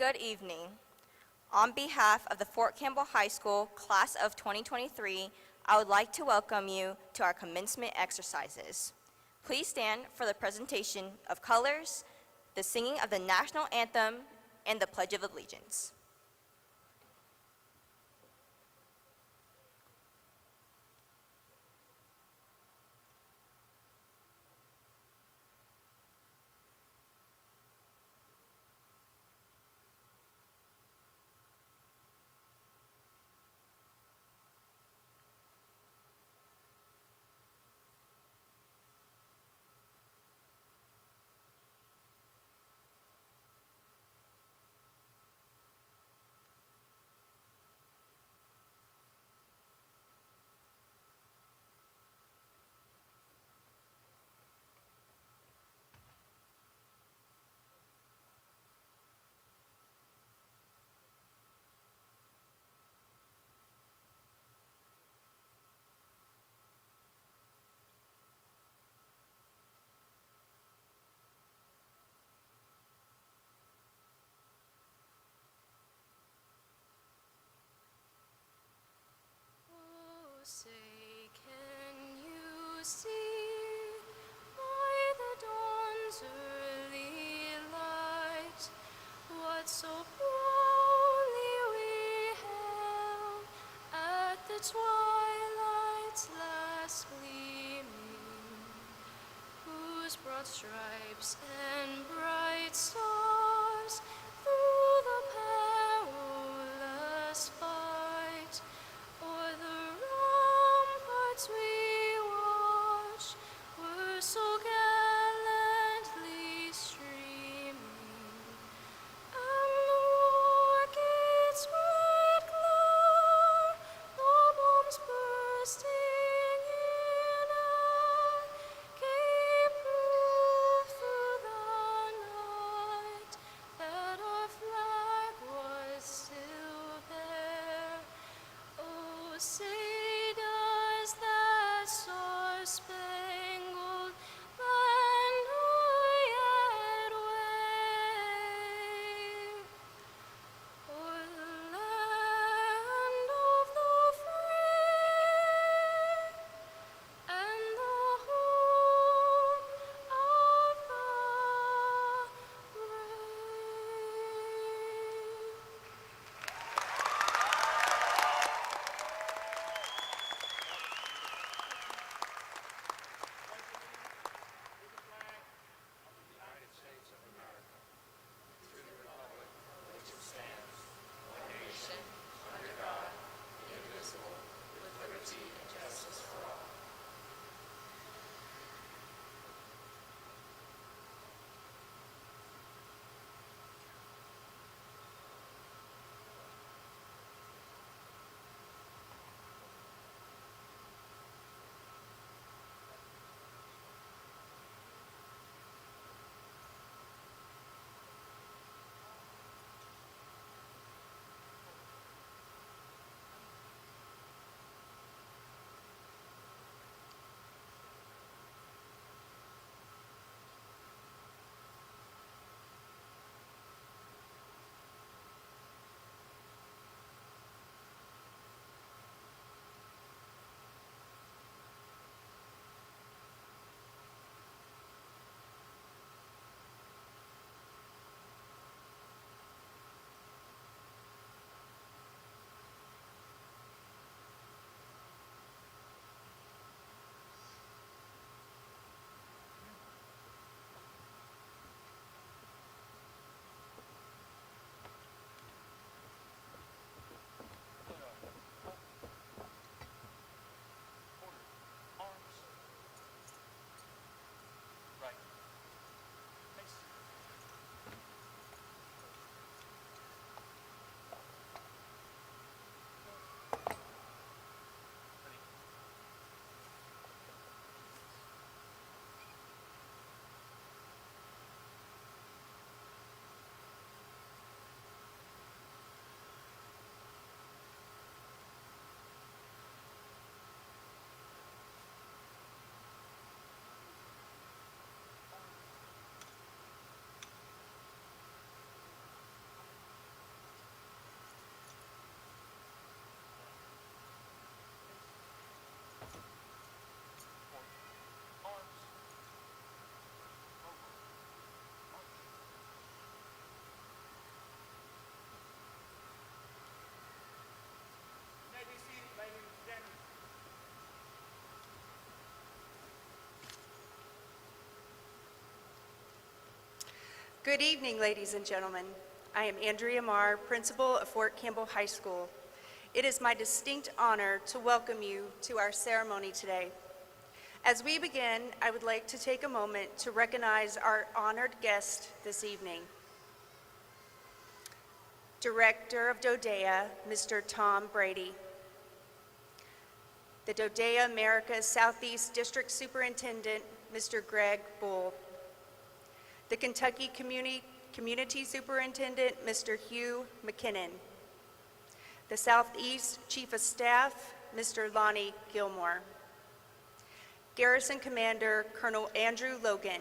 Good evening. On behalf of the Fort Campbell High School Class of 2023, I would like to welcome you to our commencement exercises. Please stand for the presentation of colors, the singing of the national anthem, and the Pledge of Allegiance. Say, can you see by the dawn's early light what so proudly we hailed at the twilight's last gleaming, whose broad stripes and bright stars through the perilous fight o'er the ramparts we watched were so gallantly streaming, and the rocket's red glare, the bombs bursting in air, gave proof through the night that our flag was still there. Oh, say does that star-spangled banner yet wave o'er the land of the free and the home of the brave? Good evening, ladies and gentlemen. I am Andrea Marr, principal of Fort Campbell High School. It is my distinct honor to welcome you to our ceremony today. As we begin, I would like to take a moment to recognize our honored guest this evening. Director of DODEA, Mr. Tom Brady. The DODEA Americas Southeast District Superintendent, Mr. Greg Bull. The Kentucky Community Superintendent, Mr. Hugh McKinnon. The Southeast Chief of Staff, Mr. Lonnie Gilmore. Garrison Commander Colonel Andrew Logan.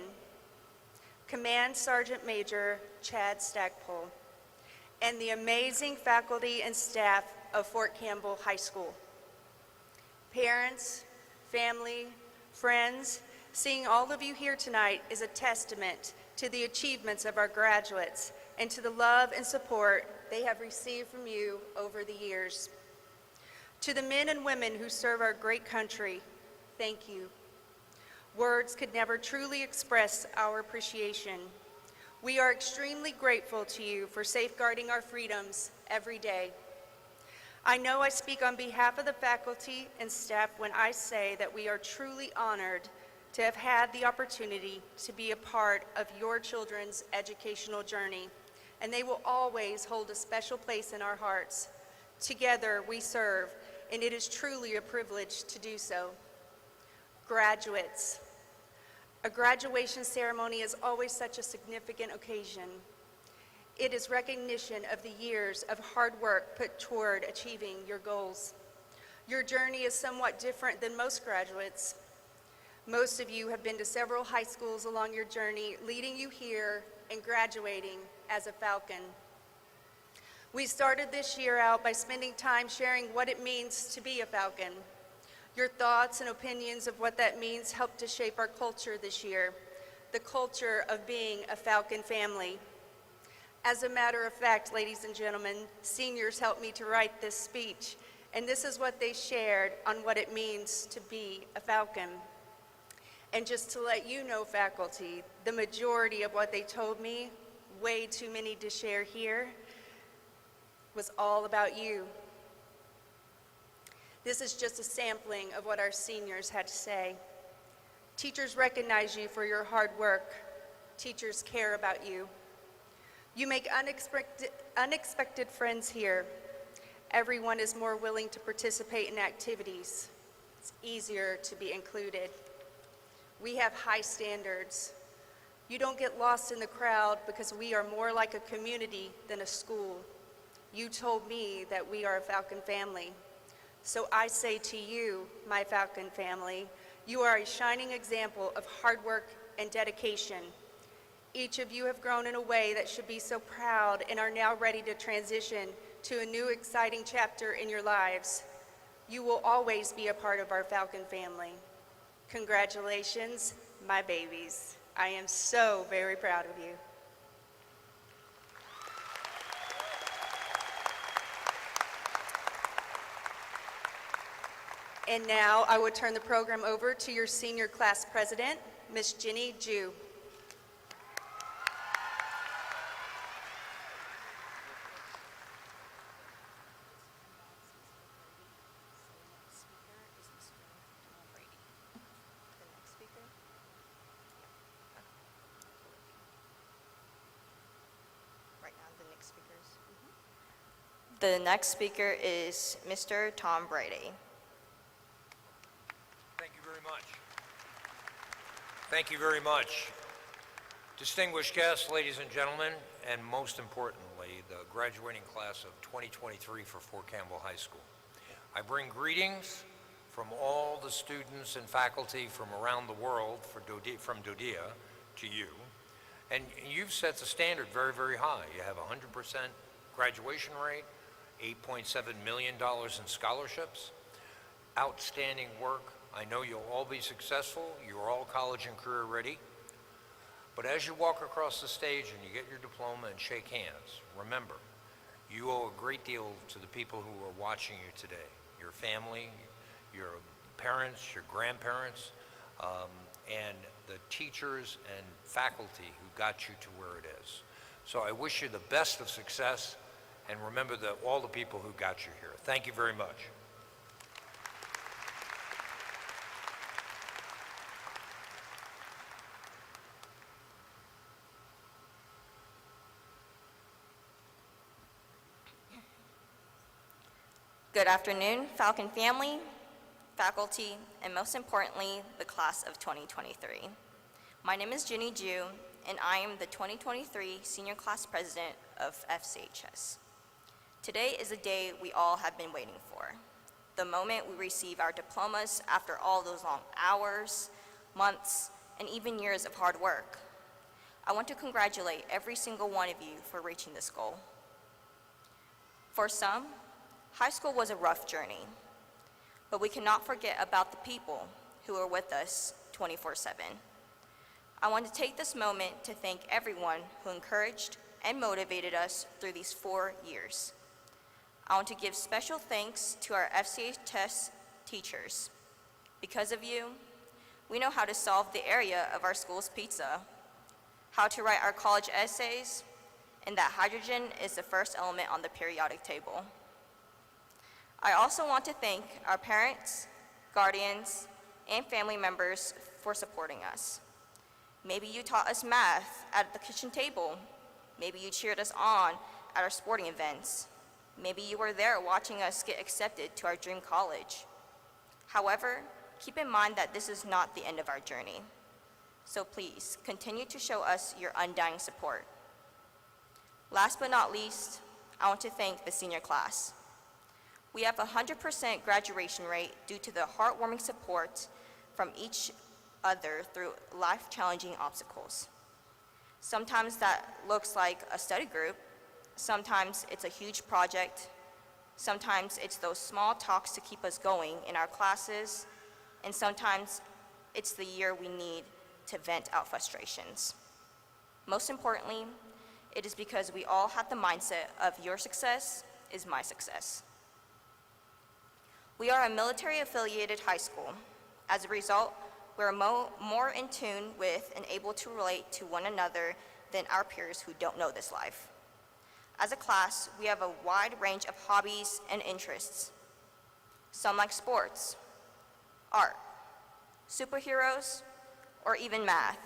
Command Sergeant Major Chad Stackpole. And the amazing faculty and staff of Fort Campbell High School. Parents, family, friends, seeing all of you here tonight is a testament to the achievements of our graduates and to the love and support they have received from you over the years. To the men and women who serve our great country, thank you. Words could never truly express our appreciation. We are extremely grateful to you for safeguarding our freedoms every day. I know I speak on behalf of the faculty and staff when I say that we are truly honored to have had the opportunity to be a part of your children's educational journey, and they will always hold a special place in our hearts. Together we serve, and it is truly a privilege to do so. Graduates. A graduation ceremony is always such a significant occasion. It is recognition of the years of hard work put toward achieving your goals. Your journey is somewhat different than most graduates. Most of you have been to several high schools along your journey, leading you here and graduating as a Falcon. We started this year out by spending time sharing what it means to be a Falcon. Your thoughts and opinions of what that means helped to shape our culture this year, the culture of being a Falcon family. As a matter of fact, ladies and gentlemen, seniors helped me to write this speech, and this is what they shared on what it means to be a Falcon. And just to let you know, faculty, the majority of what they told me, way too many to share here, was all about you. This is just a sampling of what our seniors had to say. Teachers recognize you for your hard work. Teachers care about you. You make unexpected friends here. Everyone is more willing to participate in activities. It's easier to be included. We have high standards. You don't get lost in the crowd because we are more like a community than a school. You told me that we are a Falcon family. So I say to you, my Falcon family, you are a shining example of hard work and dedication. Each of you have grown in a way that should be so proud and are now ready to transition to a new exciting chapter in your lives. You will always be a part of our Falcon family. Congratulations, my babies. I am so very proud of you. And now I will turn the program over to your senior class president, Miss Jenny Jew. The next speaker is Mr. Tom Brady. Thank you very much. Thank you very much. Distinguished guests, ladies and gentlemen, and most importantly, the graduating class of 2023 for Fort Campbell High School. I bring greetings from all the students and faculty from around the world from DODEA to you. And you've set the standard very, very high. You have a 100% graduation rate, $8.7 million in scholarships, outstanding work. I know you'll all be successful. You're all college and career ready. But as you walk across the stage and you get your diploma and shake hands, remember, you owe a great deal to the people who are watching you today, your family, your parents, your grandparents, and the teachers and faculty who got you to where it is. So I wish you the best of success, and remember all the people who got you here. Thank you very much. Good afternoon, Falcon family, faculty, and most importantly, the class of 2023. My name is Jenny Ju, and I am the 2023 Senior Class President of FCHS. Today is a day we all have been waiting for, the moment we receive our diplomas after all those long hours, months, and even years of hard work. I want to congratulate every single one of you for reaching this goal. For some, high school was a rough journey, but we cannot forget about the people who are with us 24/7. I want to take this moment to thank everyone who encouraged and motivated us through these 4 years. I want to give special thanks to our FCHS teachers. Because of you, we know how to solve the area of our school's pizza, how to write our college essays, and that hydrogen is the first element on the periodic table. I also want to thank our parents, guardians, and family members for supporting us. Maybe you taught us math at the kitchen table. Maybe you cheered us on at our sporting events. Maybe you were there watching us get accepted to our dream college. However, keep in mind that this is not the end of our journey. So please, continue to show us your undying support. Last but not least, I want to thank the senior class. We have a 100% graduation rate due to the heartwarming support from each other through life-challenging obstacles. Sometimes that looks like a study group, sometimes it's a huge project, sometimes it's those small talks to keep us going in our classes, and sometimes it's the year we need to vent out frustrations. Most importantly, it is because we all have the mindset of your success is my success. We are a military-affiliated high school. As a result, we're more in tune with and able to relate to one another than our peers who don't know this life. As a class, we have a wide range of hobbies and interests. Some like sports, art, superheroes, or even math.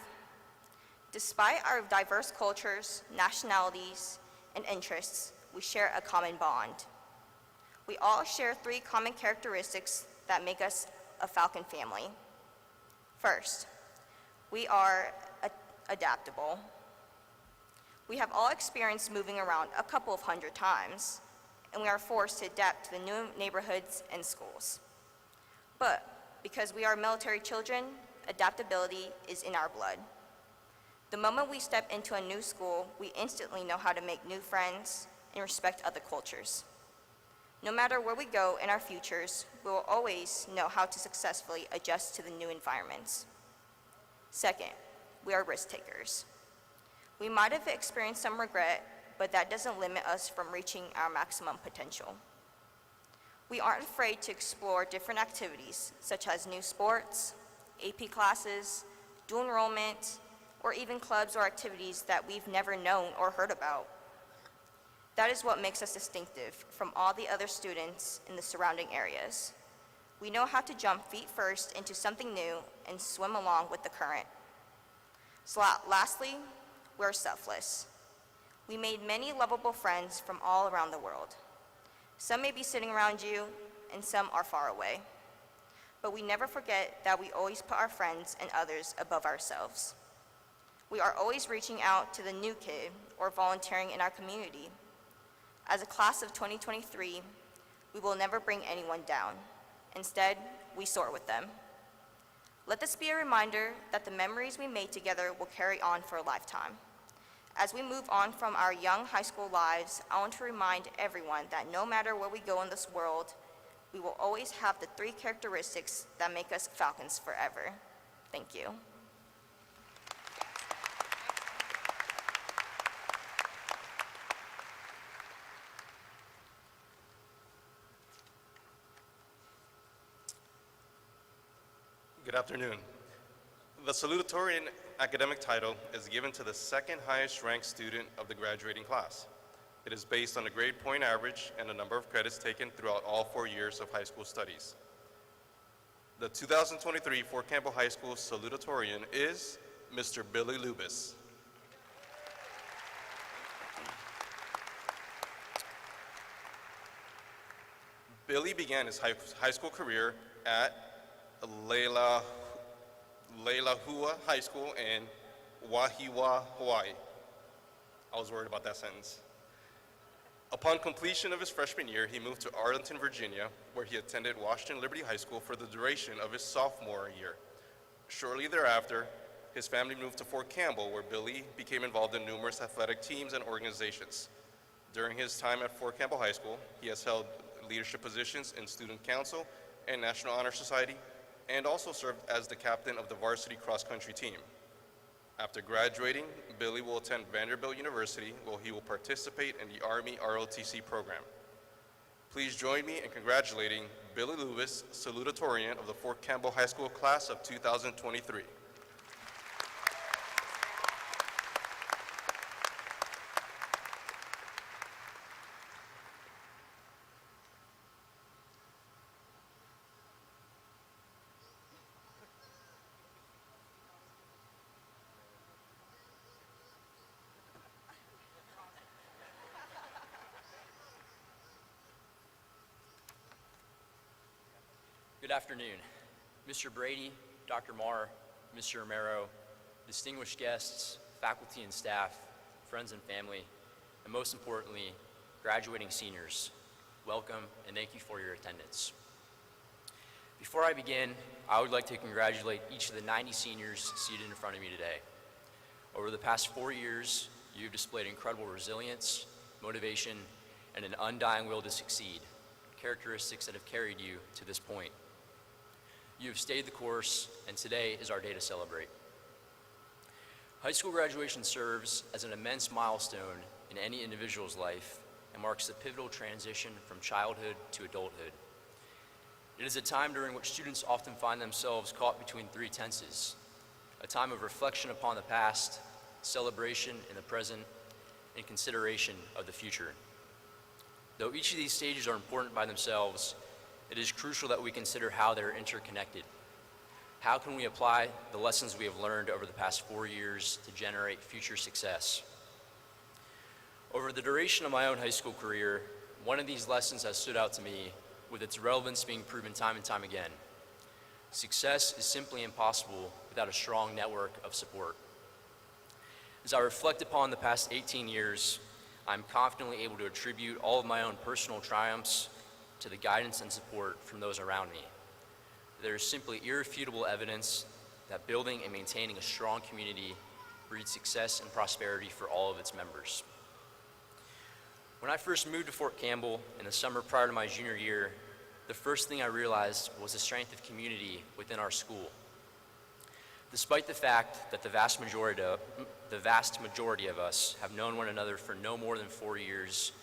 Despite our diverse cultures, nationalities, and interests, we share a common bond. We all share 3 common characteristics that make us a Falcon family. First, we are adaptable. We have all experienced moving around a couple of 100 times, and we are forced to adapt to the new neighborhoods and schools. But because we are military children, adaptability is in our blood. The moment we step into a new school, we instantly know how to make new friends and respect other cultures. No matter where we go in our futures, we will always know how to successfully adjust to the new environments. Second, we are risk takers. We might have experienced some regret, but that doesn't limit us from reaching our maximum potential. We aren't afraid to explore different activities, such as new sports, AP classes, dual enrollment, or even clubs or activities that we've never known or heard about. That is what makes us distinctive from all the other students in the surrounding areas. We know how to jump feet first into something new and swim along with the current. So lastly, we're selfless. We made many lovable friends from all around the world. Some may be sitting around you, and some are far away. But we never forget that we always put our friends and others above ourselves. We are always reaching out to the new kid or volunteering in our community. As a class of 2023, we will never bring anyone down. Instead, we soar with them. Let this be a reminder that the memories we made together will carry on for a lifetime. As we move on from our young high school lives, I want to remind everyone that no matter where we go in this world, we will always have the 3 characteristics that make us Falcons forever. Thank you. Good afternoon. The Salutatorian academic title is given to the second highest ranked student of the graduating class. It is based on the grade point average and the number of credits taken throughout all 4 years of high school studies. The 2023 Fort Campbell High School Salutatorian is Mr. Billy Lubis. Billy began his high school career at Leilahua High School in Wahiawa, Hawaii. I was worried about that sentence. Upon completion of his freshman year, he moved to Arlington, Virginia, where he attended Washington Liberty High School for the duration of his sophomore year. Shortly thereafter, his family moved to Fort Campbell, where Billy became involved in numerous athletic teams and organizations. During his time at Fort Campbell High School, he has held leadership positions in Student Council and National Honor Society, and also served as the captain of the varsity cross-country team. After graduating, Billy will attend Vanderbilt University, where he will participate in the Army ROTC program. Please join me in congratulating Billy Lewis, Salutatorian of the Fort Campbell High School class of 2023. Good afternoon. Mr. Brady, Dr. Marr, Mr. Romero, distinguished guests, faculty and staff, friends and family, and most importantly, graduating seniors, welcome and thank you for your attendance. Before I begin, I would like to congratulate each of the 90 seniors seated in front of me today. Over the past 4 years, you've displayed incredible resilience, motivation, and an undying will to succeed, characteristics that have carried you to this point. You have stayed the course, and today is our day to celebrate. High school graduation serves as an immense milestone in any individual's life and marks the pivotal transition from childhood to adulthood. It is a time during which students often find themselves caught between three tenses: a time of reflection upon the past, celebration in the present, and consideration of the future. Though each of these stages are important by themselves, it is crucial that we consider how they're interconnected. How can we apply the lessons we have learned over the past 4 years to generate future success? Over the duration of my own high school career, one of these lessons has stood out to me, with its relevance being proven time and time again. Success is simply impossible without a strong network of support. As I reflect upon the past 18 years, I'm confidently able to attribute all of my own personal triumphs to the guidance and support from those around me. There is simply irrefutable evidence that building and maintaining a strong community breeds success and prosperity for all of its members. When I first moved to Fort Campbell in the summer prior to my junior year, the first thing I realized was the strength of community within our school. Despite the fact that the vast majority of us have known one another for no more than 4 years,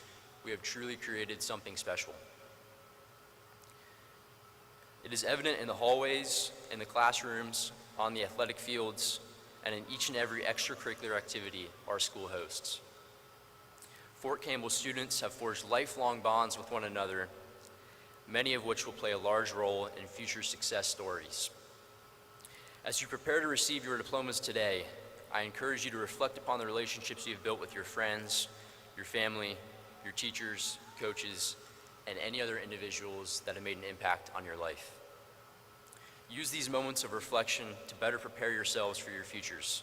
we have truly created something special. It is evident in the hallways, in the classrooms, on the athletic fields, and in each and every extracurricular activity our school hosts. Fort Campbell students have forged lifelong bonds with one another, many of which will play a large role in future success stories. As you prepare to receive your diplomas today, I encourage you to reflect upon the relationships you have built with your friends, your family, your teachers, coaches, and any other individuals that have made an impact on your life. Use these moments of reflection to better prepare yourselves for your futures.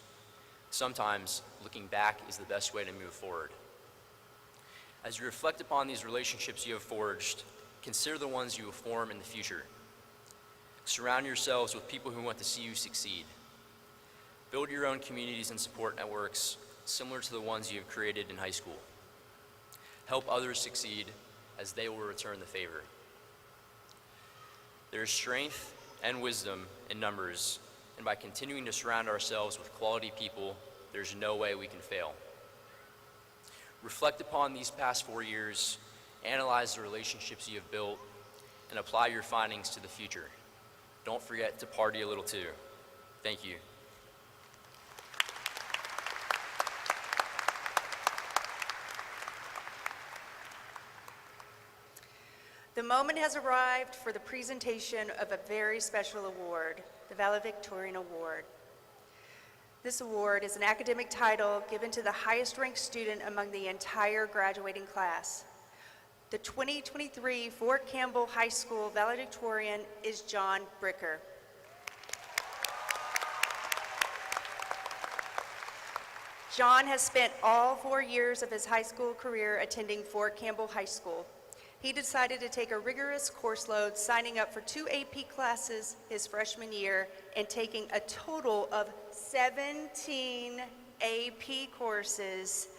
Sometimes, looking back is the best way to move forward. As you reflect upon these relationships you have forged, consider the ones you will form in the future. Surround yourselves with people who want to see you succeed. Build your own communities and support networks similar to the ones you have created in high school. Help others succeed, as they will return the favor. There is strength and wisdom in numbers, and by continuing to surround ourselves with quality people, there's no way we can fail. Reflect upon these past 4 years, analyze the relationships you have built, and apply your findings to the future. Don't forget to party a little too. Thank you. The moment has arrived for the presentation of a very special award, the Valedictorian Award. This award is an academic title given to the highest-ranked student among the entire graduating class. The 2023 Fort Campbell High School Valedictorian is John Bricker. John has spent all 4 years of his high school career attending Fort Campbell High School. He decided to take a rigorous course load, signing up for 2 AP classes his freshman year and taking a total of 17 AP courses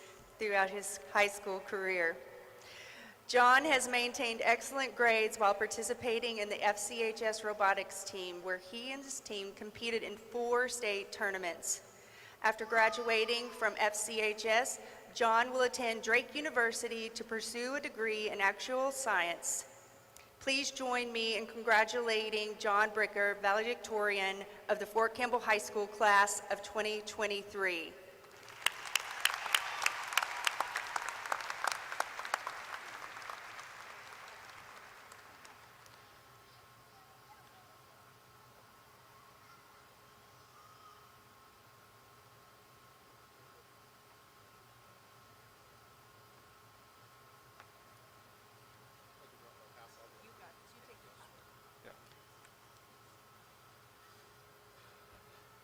throughout his high school career. John has maintained excellent grades while participating in the FCHS robotics team, where he and his team competed in 4 state tournaments. After graduating from FCHS, John will attend Drake University to pursue a degree in actual science. Please join me in congratulating John Bricker, valedictorian of the Fort Campbell High School class of 2023.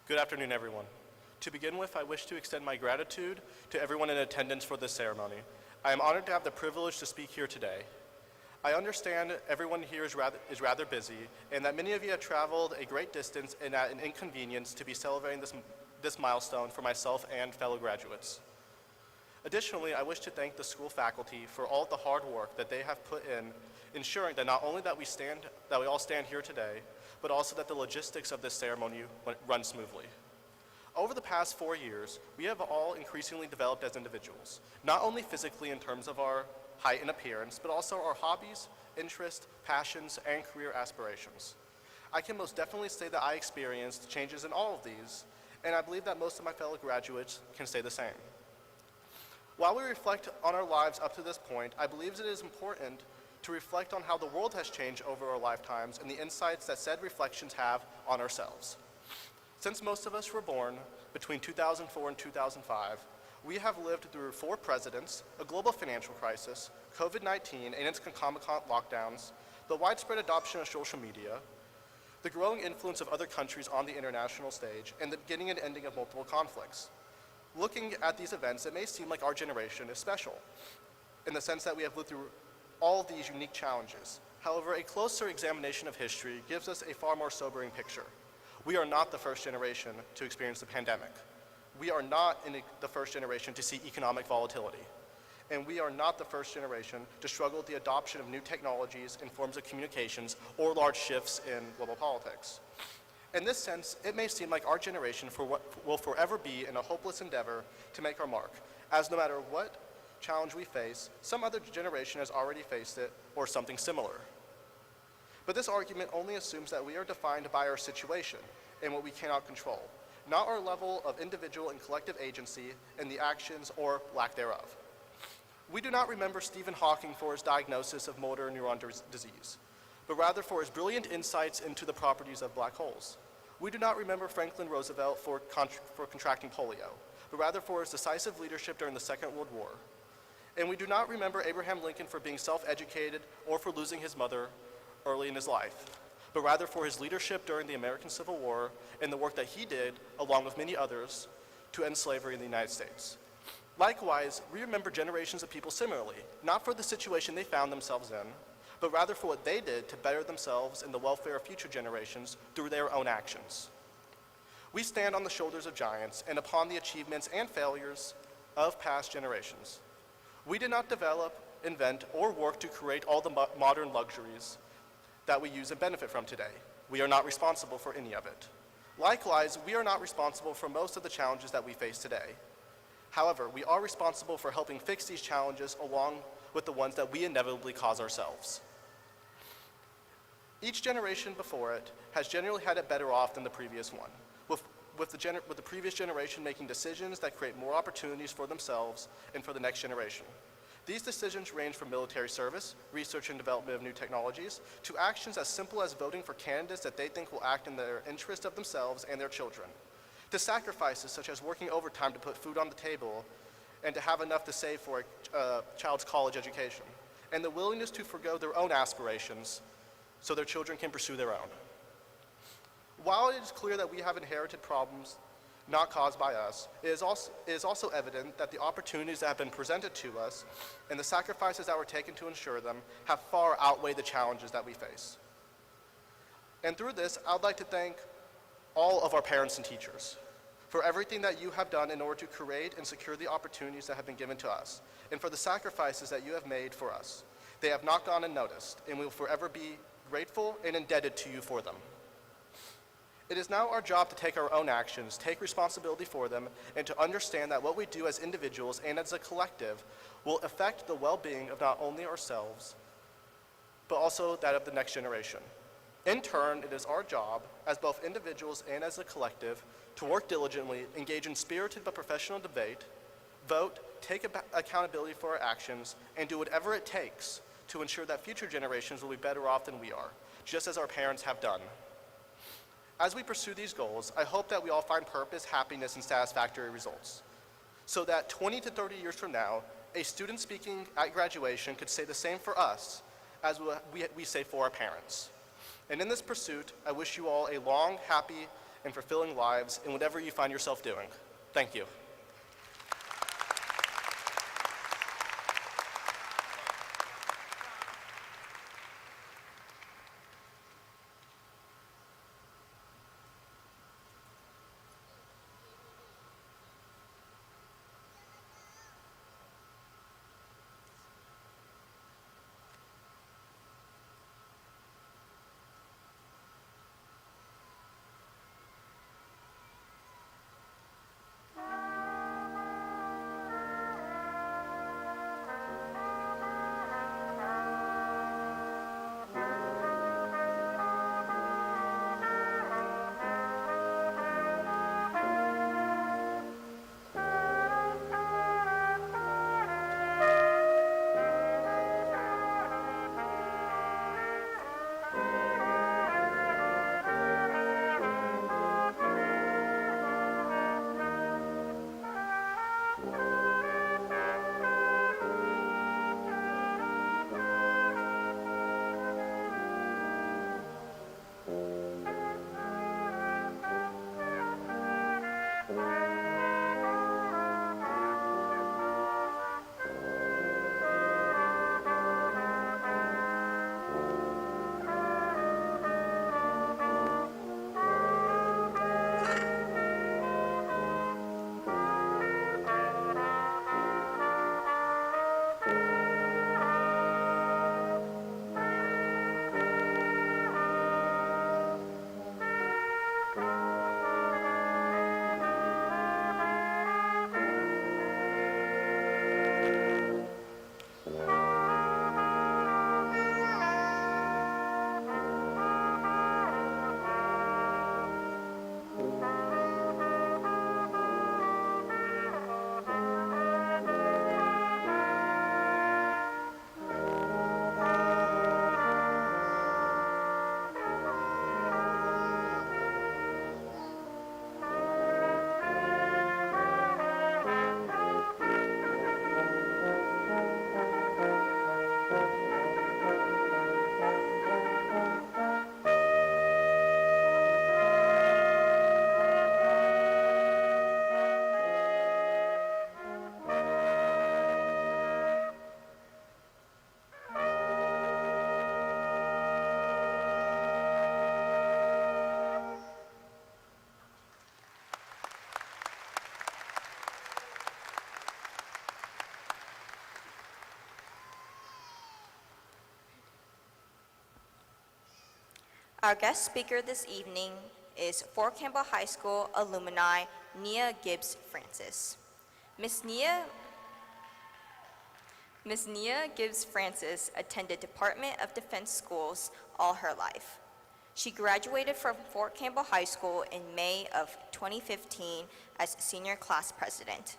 Good afternoon, everyone. To begin with, I wish to extend my gratitude to everyone in attendance for this ceremony. I am honored to have the privilege to speak here today. I understand everyone here is rather busy, and that many of you have traveled a great distance and at an inconvenience to be celebrating this milestone for myself and fellow graduates. Additionally, I wish to thank the school faculty for all the hard work that they have put in, ensuring that not only that we all stand here today, but also that the logistics of this ceremony run smoothly. Over the past 4 years, we have all increasingly developed as individuals, not only physically in terms of our height and appearance, but also our hobbies, interests, passions, and career aspirations. I can most definitely say that I experienced changes in all of these, and I believe that most of my fellow graduates can say the same. While we reflect on our lives up to this point, I believe it is important to reflect on how the world has changed over our lifetimes and the insights that said reflections have on ourselves. Since most of us were born between 2004 and 2005, we have lived through 4 presidents, a global financial crisis, COVID-19 and its concomitant lockdowns, the widespread adoption of social media, the growing influence of other countries on the international stage, and the beginning and ending of multiple conflicts. Looking at these events, it may seem like our generation is special, in the sense that we have lived through all of these unique challenges. However, a closer examination of history gives us a far more sobering picture. We are not the first generation to experience the pandemic. We are not the first generation to see economic volatility. And we are not the first generation to struggle with the adoption of new technologies and forms of communications or large shifts in global politics. In this sense, it may seem like our generation will forever be in a hopeless endeavor to make our mark, as no matter what challenge we face, some other generation has already faced it or something similar. But this argument only assumes that we are defined by our situation and what we cannot control, not our level of individual and collective agency in the actions or lack thereof. We do not remember Stephen Hawking for his diagnosis of motor neuron disease, but rather for his brilliant insights into the properties of black holes. We do not remember Franklin Roosevelt for contracting polio, but rather for his decisive leadership during the Second World War. And we do not remember Abraham Lincoln for being self-educated or for losing his mother early in his life, but rather for his leadership during the American Civil War and the work that he did, along with many others, to end slavery in the United States. Likewise, we remember generations of people similarly, not for the situation they found themselves in, but rather for what they did to better themselves and the welfare of future generations through their own actions. We stand on the shoulders of giants and upon the achievements and failures of past generations. We did not develop, invent, or work to create all the modern luxuries that we use and benefit from today. We are not responsible for any of it. Likewise, we are not responsible for most of the challenges that we face today. However, we are responsible for helping fix these challenges along with the ones that we inevitably cause ourselves. Each generation before it has generally had it better off than the previous one, with the previous generation making decisions that create more opportunities for themselves and for the next generation. These decisions range from military service, research and development of new technologies, to actions as simple as voting for candidates that they think will act in the interest of themselves and their children, to sacrifices such as working overtime to put food on the table and to have enough to save for a child's college education, and the willingness to forgo their own aspirations so their children can pursue their own. While it is clear that we have inherited problems not caused by us, it is also evident that the opportunities that have been presented to us and the sacrifices that were taken to ensure them have far outweighed the challenges that we face. And through this, I would like to thank all of our parents and teachers for everything that you have done in order to create and secure the opportunities that have been given to us, and for the sacrifices that you have made for us. They have not gone unnoticed, and we will forever be grateful and indebted to you for them. It is now our job to take our own actions, take responsibility for them, and to understand that what we do as individuals and as a collective will affect the well-being of not only ourselves, but also that of the next generation. In turn, it is our job, as both individuals and as a collective, to work diligently, engage in spirited but professional debate, vote, take accountability for our actions, and do whatever it takes to ensure that future generations will be better off than we are, just as our parents have done. As we pursue these goals, I hope that we all find purpose, happiness, and satisfactory results, so that 20 to 30 years from now, a student speaking at graduation could say the same for us as we say for our parents. And in this pursuit, I wish you all a long, happy, and fulfilling lives in whatever you find yourself doing. Thank you. Our guest speaker this evening is Fort Campbell High School alumni Nia Gibbs Francis. Miss Nia Gibbs Francis attended Department of Defense schools all her life. She graduated from Fort Campbell High School in May of 2015 as senior class president.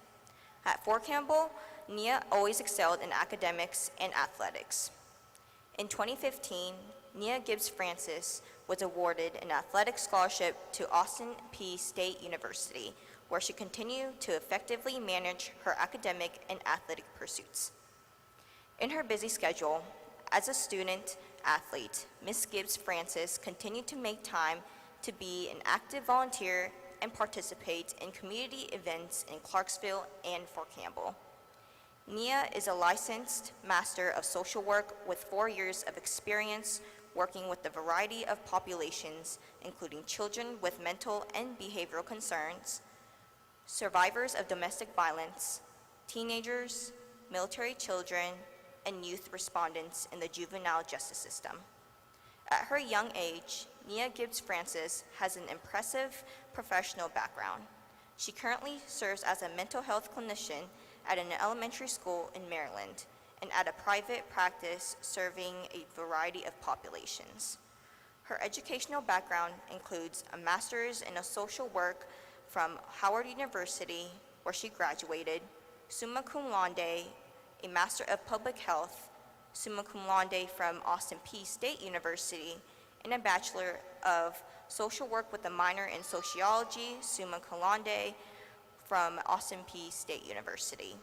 At Fort Campbell, Nia always excelled in academics and athletics. In 2015, Nia Gibbs Francis was awarded an athletic scholarship to Austin Peay State University, where she continued to effectively manage her academic and athletic pursuits. In her busy schedule, as a student athlete, Ms. Gibbs Francis continued to make time to be an active volunteer and participate in community events in Clarksville and Fort Campbell. Nia is a licensed Master of Social Work with 4 years of experience working with a variety of populations, including children with mental and behavioral concerns, survivors of domestic violence, teenagers, military children, and youth respondents in the juvenile justice system. At her young age, Nia Gibbs Francis has an impressive professional background. She currently serves as a mental health clinician at an elementary school in Maryland and at a private practice serving a variety of populations. Her educational background includes a master's in social work from Howard University, where she graduated, summa cum laude, a Master of Public Health, summa cum laude from Austin Peay State University, and a Bachelor of Social Work with a minor in Sociology, summa cum laude, from Austin Peay State University.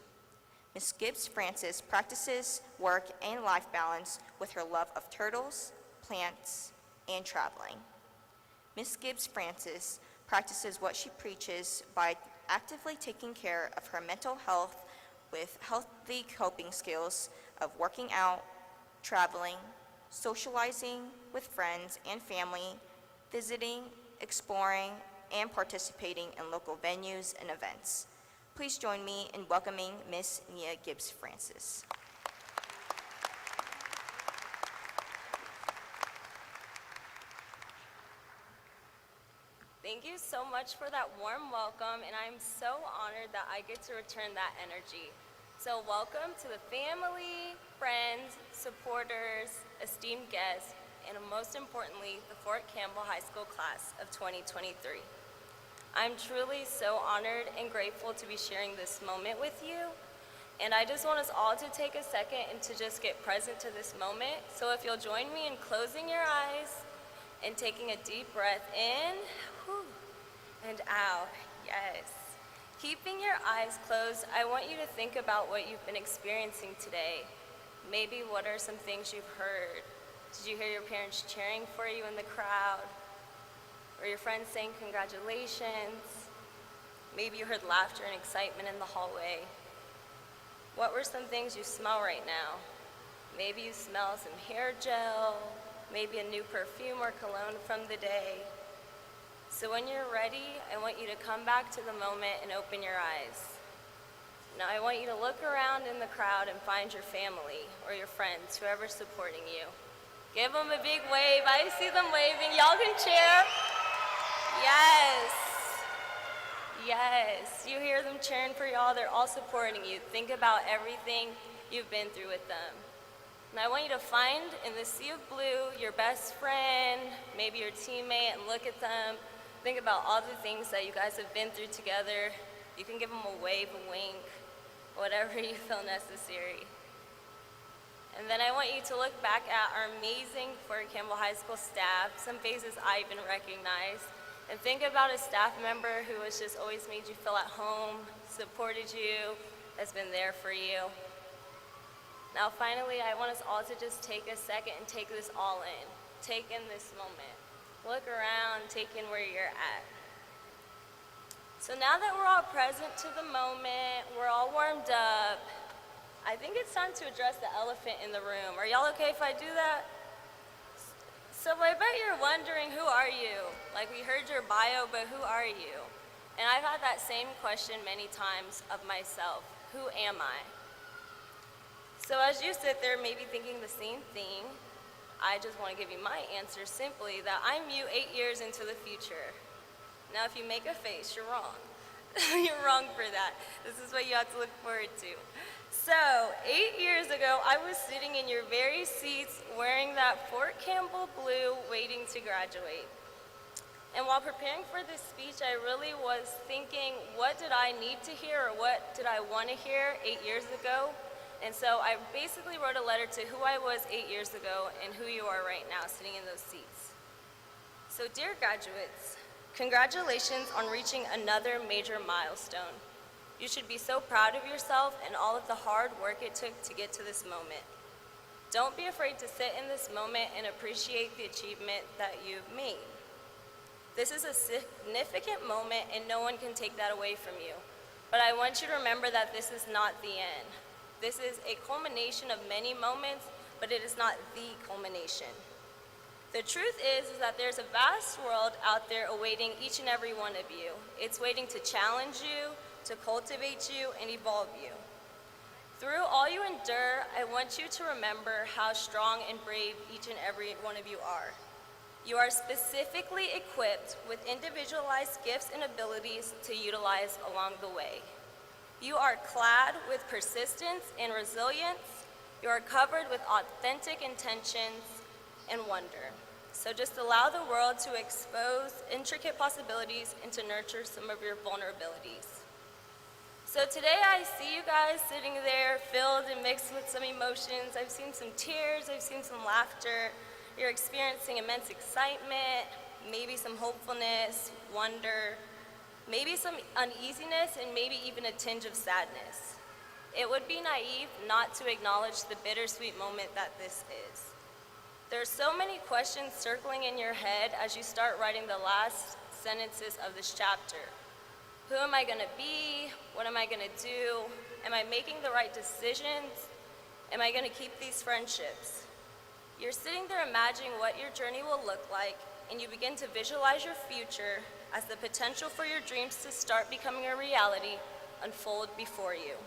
Ms. Gibbs Francis practices work and life balance with her love of turtles, plants, and traveling. Ms. Gibbs Francis practices what she preaches by actively taking care of her mental health with healthy coping skills of working out, traveling, socializing with friends and family, visiting, exploring, and participating in local venues and events. Please join me in welcoming Ms. Nia Gibbs Francis. Thank you so much for that warm welcome, and I'm so honored that I get to return that energy. So welcome to the family, friends, supporters, esteemed guests, and most importantly, the Fort Campbell High School class of 2023. I'm truly so honored and grateful to be sharing this moment with you, and I just want us all to take a second and to just get present to this moment. So if you'll join me in closing your eyes and taking a deep breath in, whew, and out, yes. Keeping your eyes closed, I want you to think about what you've been experiencing today. Maybe what are some things you've heard? Did you hear your parents cheering for you in the crowd? Or your friends saying congratulations? Maybe you heard laughter and excitement in the hallway. What were some things you smell right now? Maybe you smell some hair gel, maybe a new perfume or cologne from the day. So when you're ready, I want you to come back to the moment and open your eyes. Now I want you to look around in the crowd and find your family or your friends, whoever's supporting you. Give them a big wave. I see them waving. Y'all can cheer. Yes. Yes. You hear them cheering for y'all. They're all supporting you. Think about everything you've been through with them. And I want you to find in the sea of blue your best friend, maybe your teammate, and look at them. Think about all the things that you guys have been through together. You can give them a wave, a wink, whatever you feel necessary. And then I want you to look back at our amazing Fort Campbell High School staff, some faces I even recognize, and think about a staff member who has just always made you feel at home, supported you, has been there for you. Now finally, I want us all to just take a second and take this all in. Take in this moment. Look around, take in where you're at. So now that we're all present to the moment, we're all warmed up, I think it's time to address the elephant in the room. Are y'all okay if I do that? So I bet you're wondering, who are you? Like, we heard your bio, but who are you? And I've had that same question many times of myself. Who am I? So as you sit there maybe thinking the same thing, I just want to give you my answer simply that I'm you 8 years into the future. Now if you make a face, you're wrong. You're wrong for that. This is what you have to look forward to. So 8 years ago, I was sitting in your very seats wearing that Fort Campbell blue waiting to graduate. And while preparing for this speech, I really was thinking, what did I need to hear or what did I want to hear 8 years ago? And so I basically wrote a letter to who I was 8 years ago and who you are right now sitting in those seats. So dear graduates, congratulations on reaching another major milestone. You should be so proud of yourself and all of the hard work it took to get to this moment. Don't be afraid to sit in this moment and appreciate the achievement that you've made. This is a significant moment and no one can take that away from you. But I want you to remember that this is not the end. This is a culmination of many moments, but it is not the culmination. The truth is that there's a vast world out there awaiting each and every one of you. It's waiting to challenge you, to cultivate you, and evolve you. Through all you endure, I want you to remember how strong and brave each and every one of you are. You are specifically equipped with individualized gifts and abilities to utilize along the way. You are clad with persistence and resilience. You are covered with authentic intentions and wonder. So just allow the world to expose intricate possibilities and to nurture some of your vulnerabilities. So today I see you guys sitting there filled and mixed with some emotions. I've seen some tears, I've seen some laughter. You're experiencing immense excitement, maybe some hopefulness, wonder, maybe some uneasiness, and maybe even a tinge of sadness. It would be naive not to acknowledge the bittersweet moment that this is. There are so many questions circling in your head as you start writing the last sentences of this chapter. Who am I gonna be? What am I gonna do? Am I making the right decisions? Am I gonna keep these friendships? You're sitting there imagining what your journey will look like, and you begin to visualize your future as the potential for your dreams to start becoming a reality unfold before you.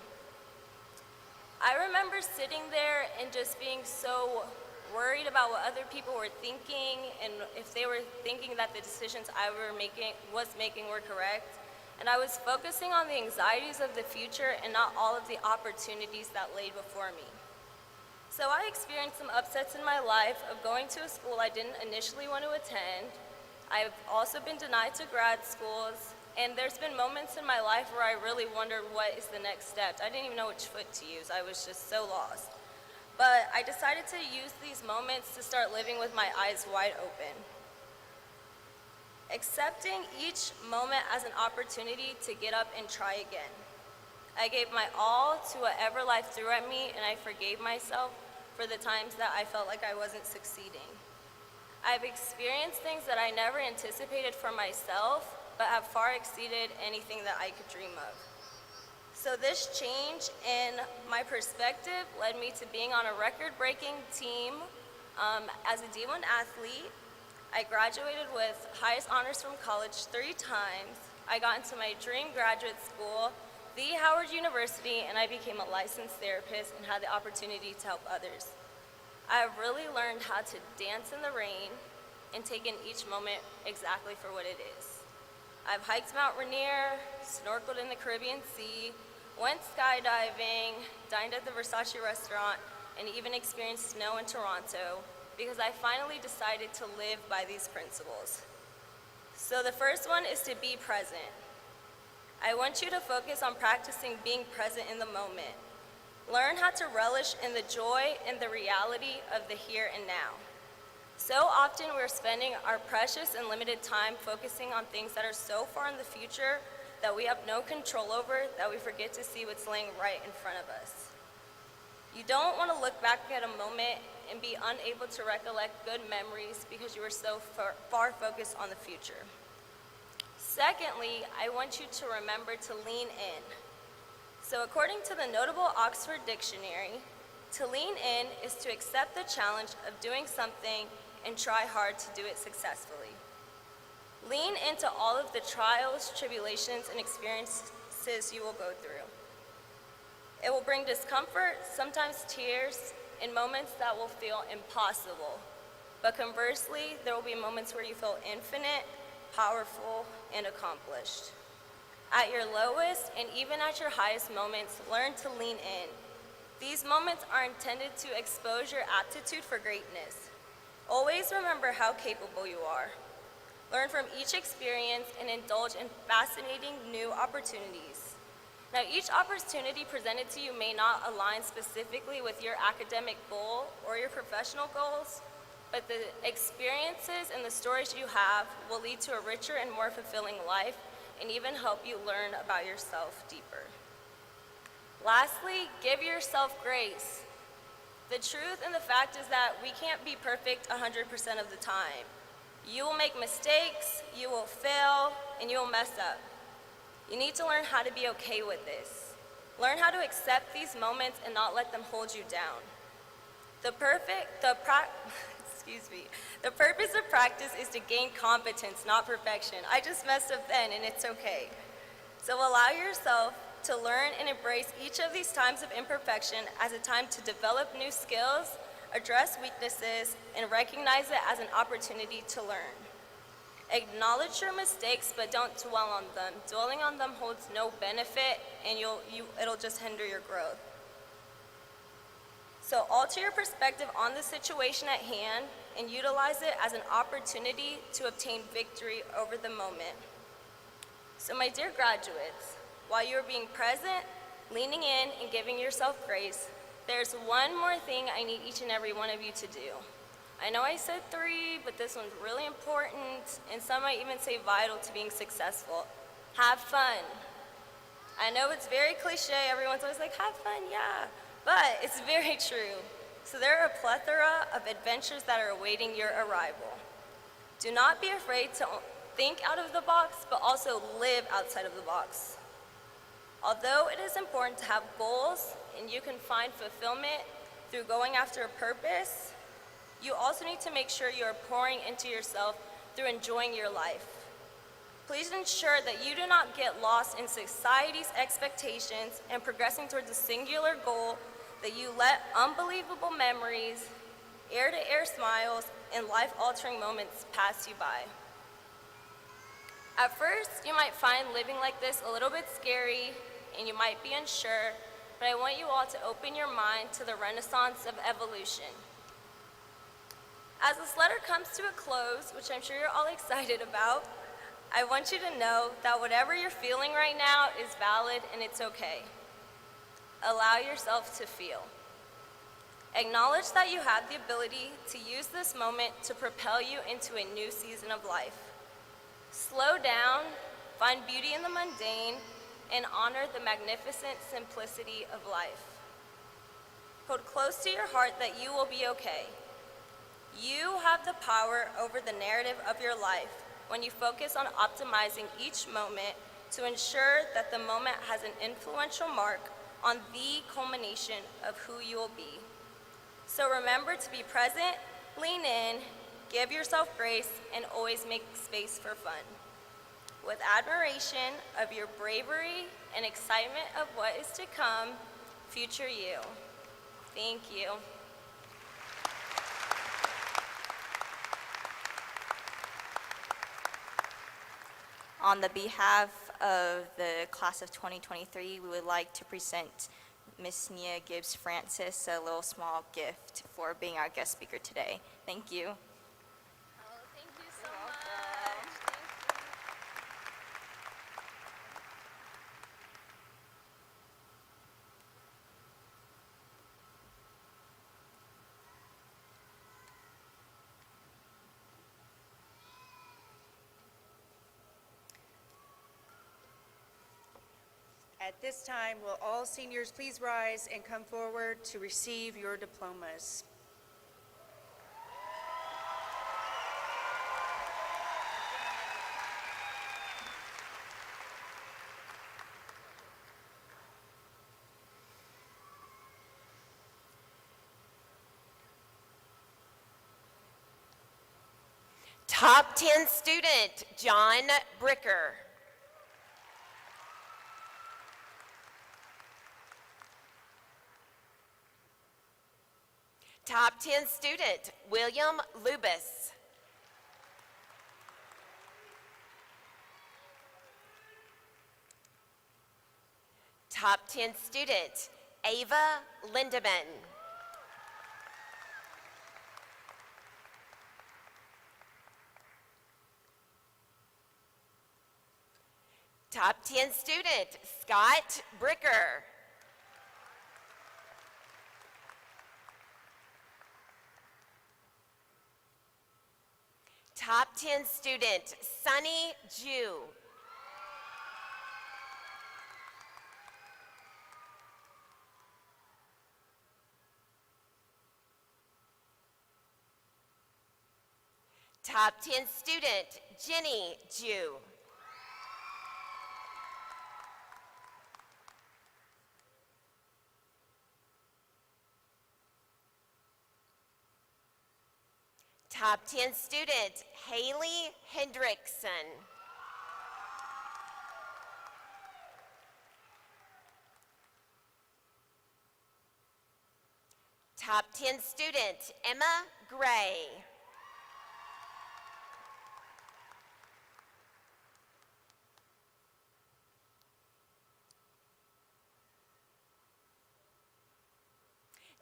I remember sitting there and just being so worried about what other people were thinking and if they were thinking that the decisions I was making were correct. And I was focusing on the anxieties of the future and not all of the opportunities that laid before me. So I experienced some upsets in my life of going to a school I didn't initially want to attend. I've also been denied to grad schools, and there's been moments in my life where I really wondered what is the next step. I didn't even know which foot to use. I was just so lost. But I decided to use these moments to start living with my eyes wide open. Accepting each moment as an opportunity to get up and try again. I gave my all to whatever life threw at me, and I forgave myself for the times that I felt like I wasn't succeeding. I've experienced things that I never anticipated for myself, but have far exceeded anything that I could dream of. So this change in my perspective led me to being on a record-breaking team as a D1 athlete. I graduated with highest honors from college 3 times. I got into my dream graduate school, the Howard University, and I became a licensed therapist and had the opportunity to help others. I have really learned how to dance in the rain and take in each moment exactly for what it is. I've hiked Mount Rainier, snorkeled in the Caribbean Sea, went skydiving, dined at the Versace restaurant, and even experienced snow in Toronto because I finally decided to live by these principles. So the first one is to be present. I want you to focus on practicing being present in the moment. Learn how to relish in the joy and the reality of the here and now. So often we're spending our precious and limited time focusing on things that are so far in the future that we have no control over that we forget to see what's laying right in front of us. You don't want to look back at a moment and be unable to recollect good memories because you were so far focused on the future. Secondly, I want you to remember to lean in. So according to the notable Oxford Dictionary, to lean in is to accept the challenge of doing something and try hard to do it successfully. Lean into all of the trials, tribulations, and experiences you will go through. It will bring discomfort, sometimes tears, and moments that will feel impossible. But conversely, there will be moments where you feel infinite, powerful, and accomplished. At your lowest and even at your highest moments, learn to lean in. These moments are intended to expose your aptitude for greatness. Always remember how capable you are. learn from each experience, and indulge in fascinating new opportunities. Now, each opportunity presented to you may not align specifically with your academic goal or your professional goals, but the experiences and the stories you have will lead to a richer and more fulfilling life and even help you learn about yourself deeper. Lastly, give yourself grace. The truth and the fact is that we can't be perfect 100% of the time. You will make mistakes, you will fail, and you will mess up. You need to learn how to be okay with this. Learn how to accept these moments and not let them hold you down. The purpose of practice is to gain competence, not perfection. I just messed up then, and it's okay. So allow yourself to learn and embrace each of these times of imperfection as a time to develop new skills, address weaknesses, and recognize it as an opportunity to learn. Acknowledge your mistakes, but don't dwell on them. Dwelling on them holds no benefit, and it'll just hinder your growth. So alter your perspective on the situation at hand and utilize it as an opportunity to obtain victory over the moment. So my dear graduates, while you're being present, leaning in, and giving yourself grace, there's one more thing I need each and every one of you to do. I know I said 3, but this one's really important, and some might even say vital to being successful. Have fun. I know it's very cliche, everyone's always like, have fun, yeah, but it's very true. So there are a plethora of adventures that are awaiting your arrival. Do not be afraid to think out of the box, but also live outside of the box. Although it is important to have goals and you can find fulfillment through going after a purpose, you also need to make sure you are pouring into yourself through enjoying your life. Please ensure that you do not get lost in society's expectations and progressing towards a singular goal, that you let unbelievable memories, ear-to-ear smiles, and life-altering moments pass you by. At first, you might find living like this a little bit scary, and you might be unsure, but I want you all to open your mind to the renaissance of evolution. As this letter comes to a close, which I'm sure you're all excited about, I want you to know that whatever you're feeling right now is valid and it's okay. Allow yourself to feel. Acknowledge that you have the ability to use this moment to propel you into a new season of life. Slow down, find beauty in the mundane, and honor the magnificent simplicity of life. Hold close to your heart that you will be okay. You have the power over the narrative of your life when you focus on optimizing each moment to ensure that the moment has an influential mark on the culmination of who you will be. So remember to be present, lean in, give yourself grace, and always make space for fun. With admiration of your bravery and excitement of what is to come, future you. Thank you. On the behalf of the class of 2023, we would like to present Miss Nia Gibbs Francis a little small gift for being our guest speaker today. Thank you. Oh, thank you so much. Thank you. At this time, will all seniors please rise and come forward to receive your diplomas? Top 10 student, John Bricker. Top 10 student, William Lubis. Top 10 student, Ava Lindeman. Top 10 student, Scott Bricker. Top 10 student, Sunny Jew. Top 10 student, Jenny Jew. Top 10 student, Haley Hendrickson. Top 10 student, Emma Gray.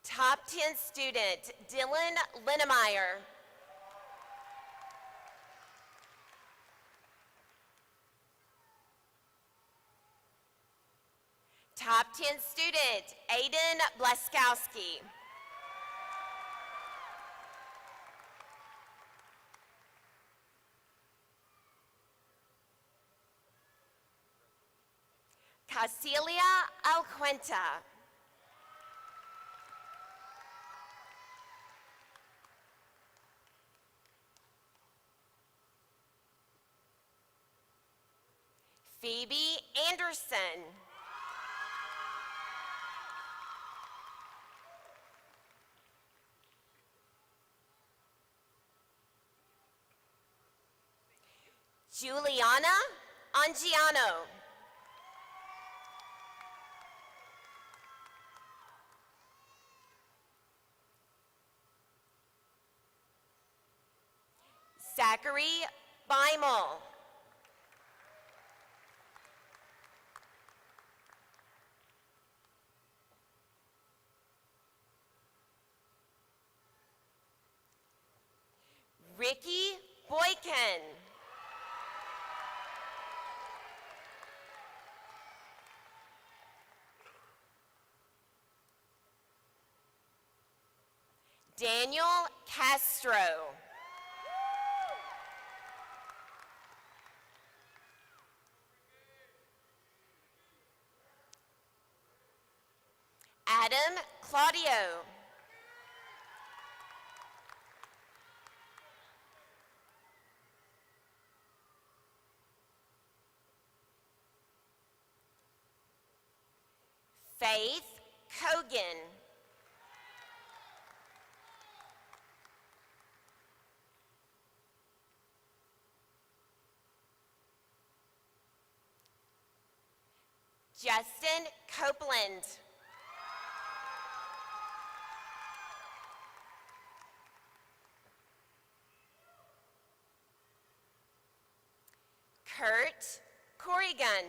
Top 10 student, Dylan Linnemeyer. Top 10 student, Aiden Blaskowski. Casilia Alcuenta. Phoebe Anderson. Juliana Angiano. Zachary Beimel. Ricky Boykin. Daniel Castro. Adam Claudio. Faith Kogan. Justin Copeland. Kurt Corrigan.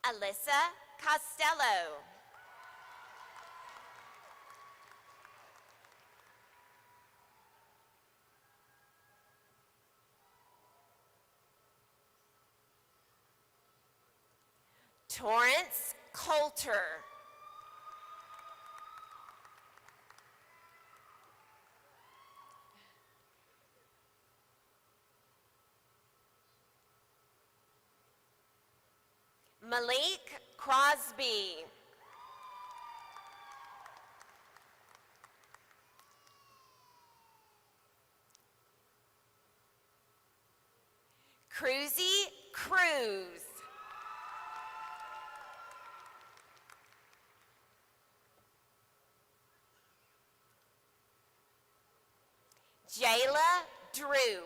Alyssa Costello. Torrance Coulter. Malik Crosby. Cruzy Cruz. Jayla Drew.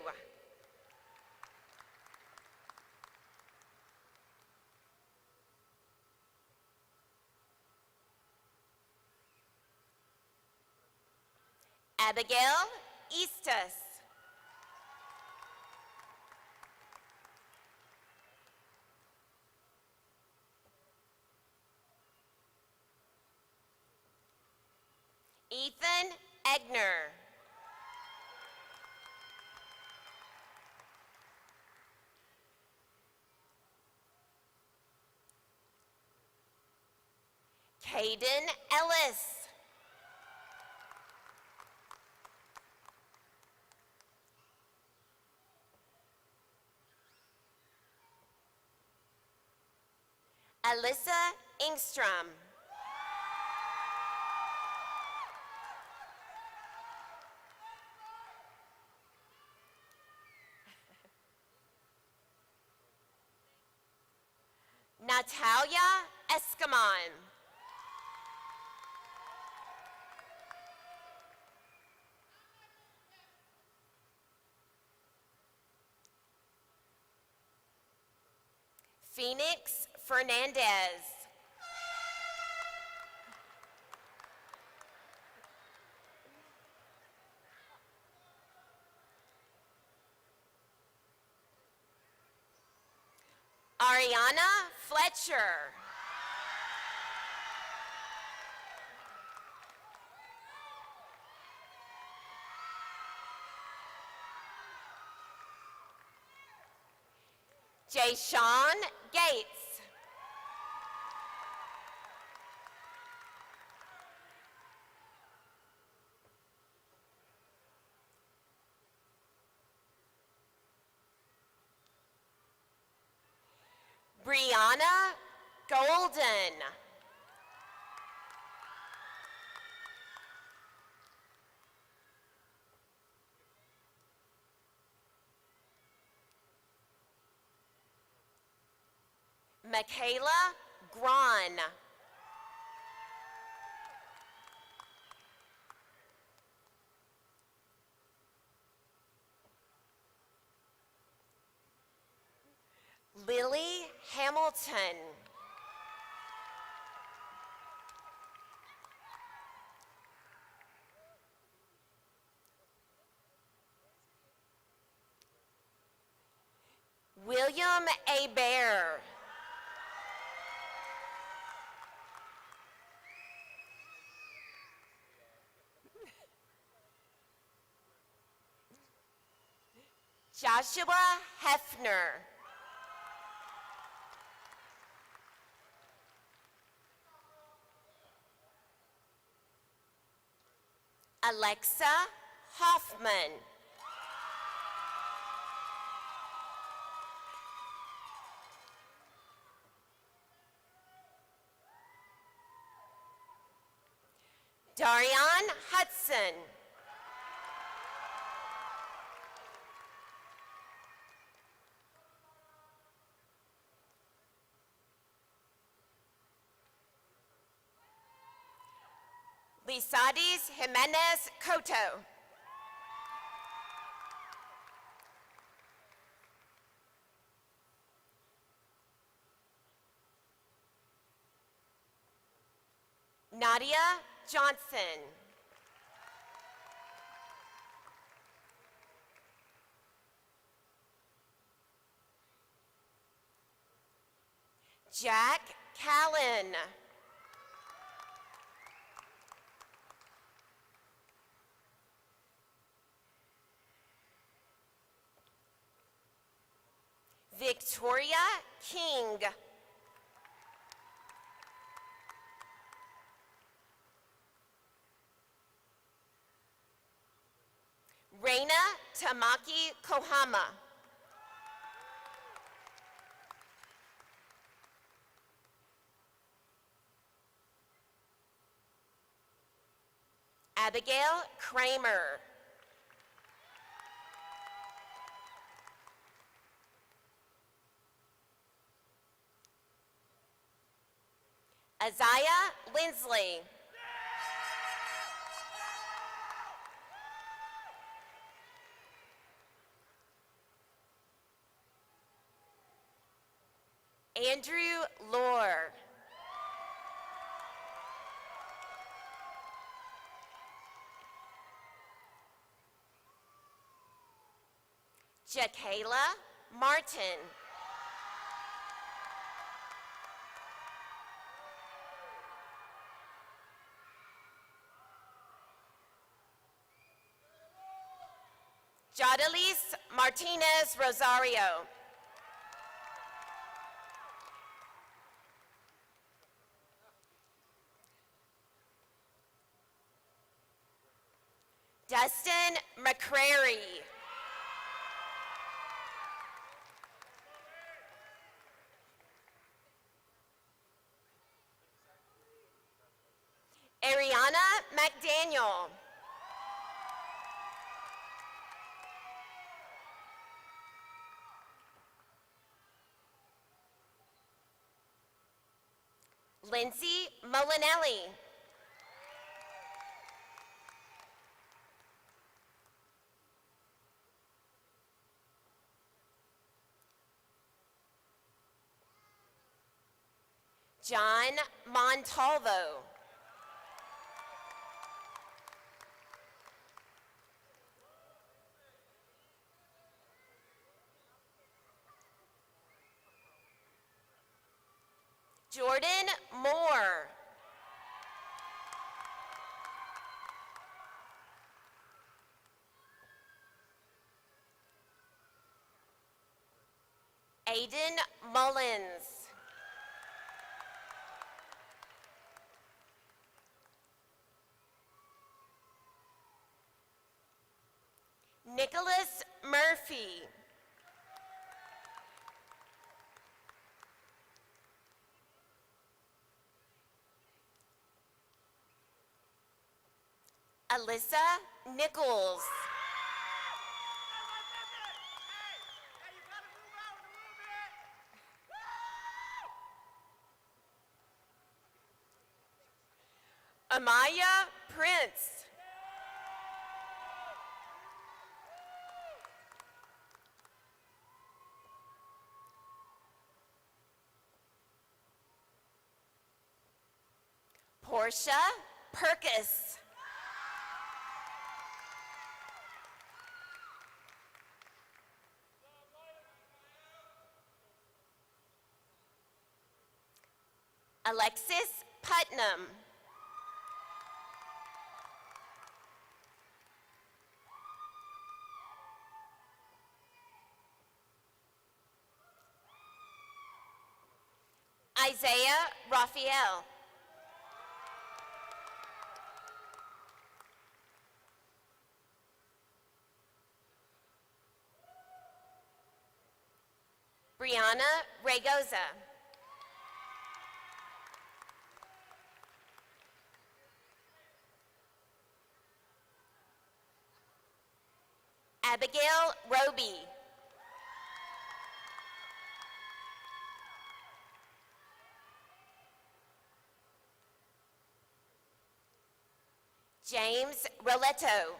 Abigail Eastus. Ethan Egner. Caden Ellis. Alyssa Ingstrom. Natalia Escamon. Phoenix Fernandez. Ariana Fletcher. Jayshawn Gates. Brianna Golden. Michaela Gron. Lily Hamilton. William A. Bear. Joshua Hefner. Alexa Hoffman. Darian Hudson. Lisadis Jimenez Coto. Nadia Johnson. Jack Callan. Victoria King. Reina Tamaki Kohama. Abigail Kramer. Isaiah Lindsley. Andrew Lohr. Jakayla Martin. Adelise Martinez Rosario. Dustin McCrary. Ariana McDaniel. Lindsay Molinelli. John Montalvo. Jordan Moore. Aiden Mullins. Nicholas Murphy. Alyssa Nichols. Amaya Prince. Portia Perkis. Alexis Putnam. Isaiah Raphael. Brianna Regoza. Abigail Roby. James Roletto.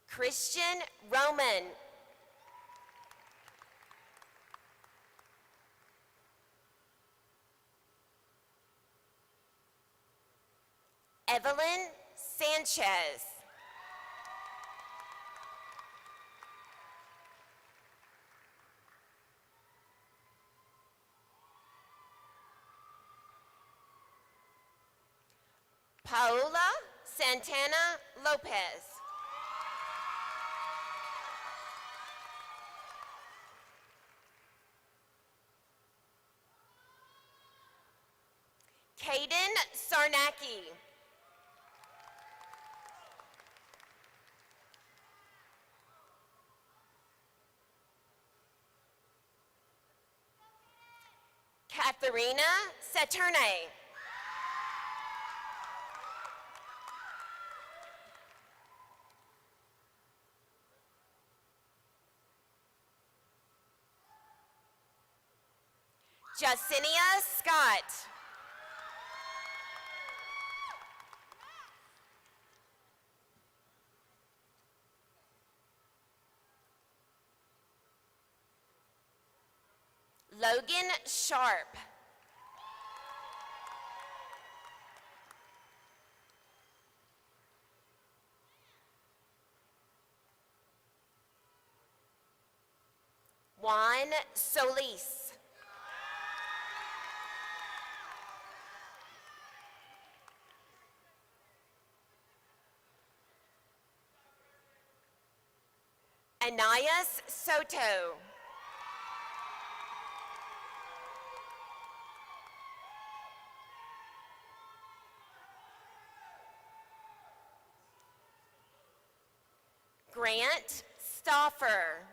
Christian Roman. Evelyn Sanchez. Paola Santana Lopez. Caden Sarnacki. Katharina Saturne. Jacinia Scott. Logan Sharp. Juan Solis. Anais Soto. Grant Stauffer.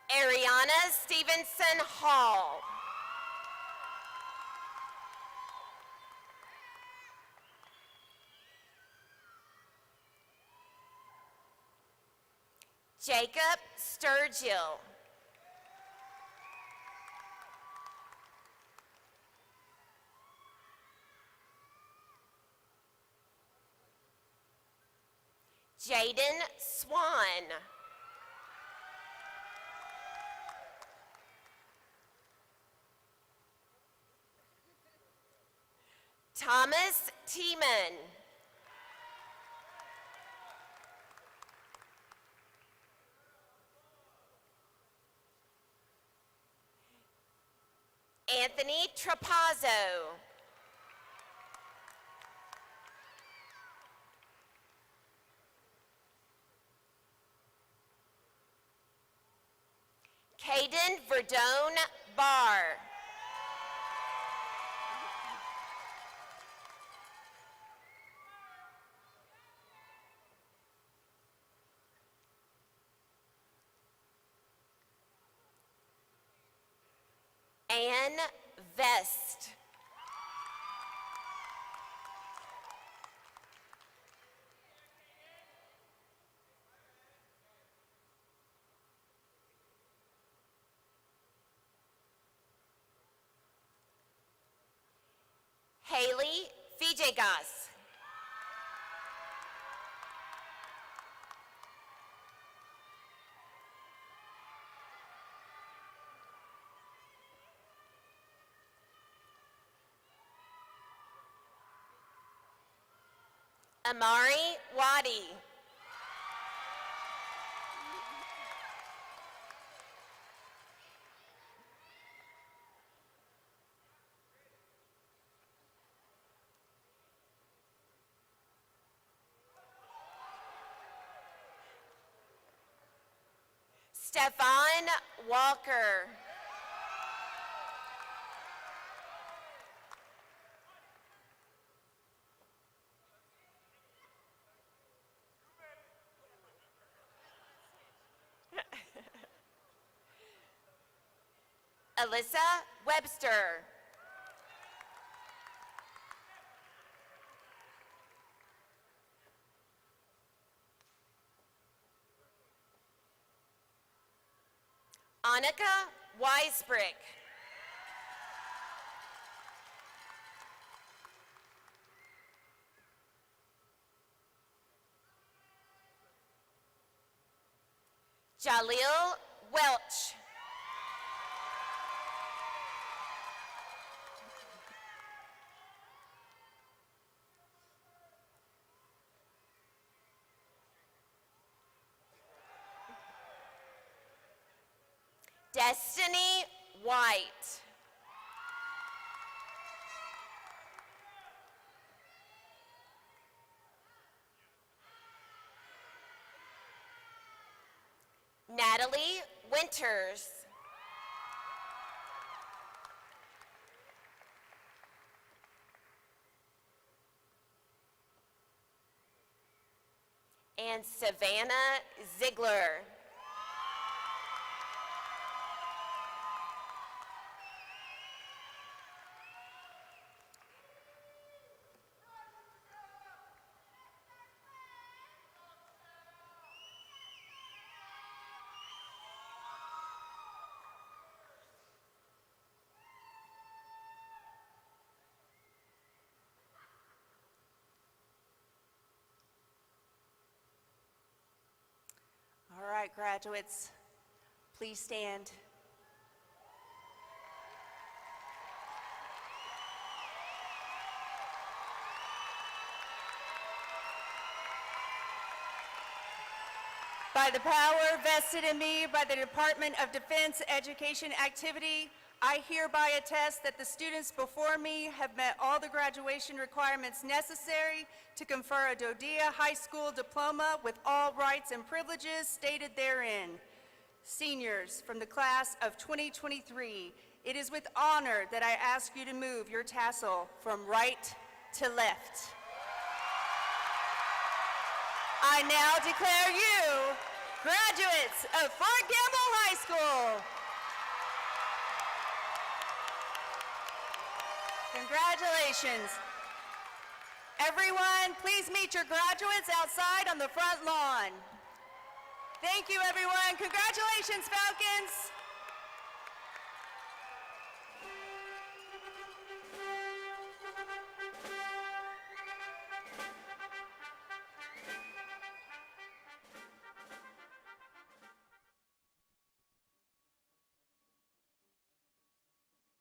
Ariana Stevenson Hall. Jacob Sturgill. Jaden Swan. Thomas Tiemann. Anthony Trapazzo. Caden Verdone Barr. Ann Vest. Haley Villegas. Amari Wadi. Stefan Walker. Alyssa Webster. Annika Weisbrick. Jalil Welch. Destiny White. Natalie Winters. And Savannah Ziegler. All right, graduates, please stand. By the power vested in me by the Department of Defense Education Activity, I hereby attest that the students before me have met all the graduation requirements necessary to confer a Dodea High School diploma with all rights and privileges stated therein. Seniors from the class of 2023, it is with honor that I ask you to move your tassel from right to left. I now declare you graduates of Fort Campbell High School. Congratulations. Everyone, please meet your graduates outside on the front lawn. Thank you, everyone. Congratulations, Falcons.